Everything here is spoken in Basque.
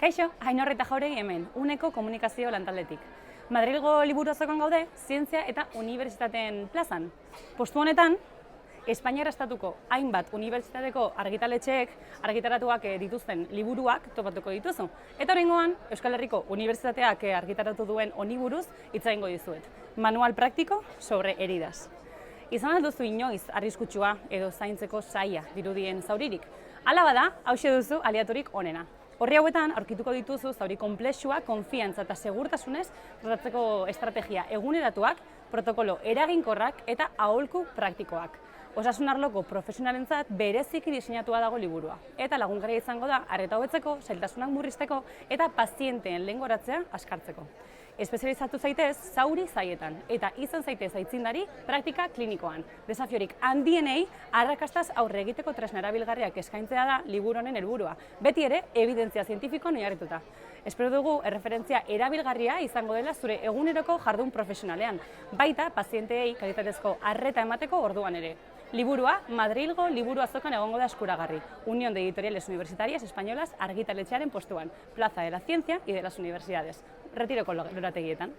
Kaixo, Ainhoa eta Jauregi hemen, UNEko komunikazio lantaldetik. Madrilgo liburu azokan gaude, zientzia eta unibertsitateen plazan. Postu honetan, Espainiar estatuko hainbat unibertsitateko argitaletxeek argitaratuak dituzten liburuak topatuko dituzu. Eta oraingoan, Euskal Herriko Unibertsitateak argitaratu duen honi buruz hitz egingo dizuet. Manual praktiko sobre heridas. Izan alduzu inoiz arriskutsua edo zaintzeko zaila dirudien zauririk. Hala bada, hauxe duzu aliaturik onena. Horri hauetan, aurkituko dituzu zauri konplexua, konfiantza eta segurtasunez tratatzeko estrategia eguneratuak, protokolo eraginkorrak eta aholku praktikoak. Osasun arloko profesionalentzat bereziki diseinatua dago liburua. Eta lagungarria izango da, arreta hobetzeko, zailtasunak murrizteko eta pazienteen lehengoratzea askartzeko. Espezializatu zaitez zauri zaietan eta izan zaitez aitzindari praktika klinikoan. Desafiorik handienei arrakastaz aurre egiteko tresna erabilgarriak eskaintzea da liburu honen helburua. Beti ere, ebidentzia zientifikoan oinarrituta. Espero dugu erreferentzia erabilgarria izango dela zure eguneroko jardun profesionalean, baita pazienteei kalitatezko arreta emateko orduan ere. Liburua, Madrilgo liburu azokan egongo da eskuragarri. Unión de Editoriales Universitarias Españolas argitaletxearen postuan. Plaza de la Ciencia y de las Universidades. Retiroko lorategietan.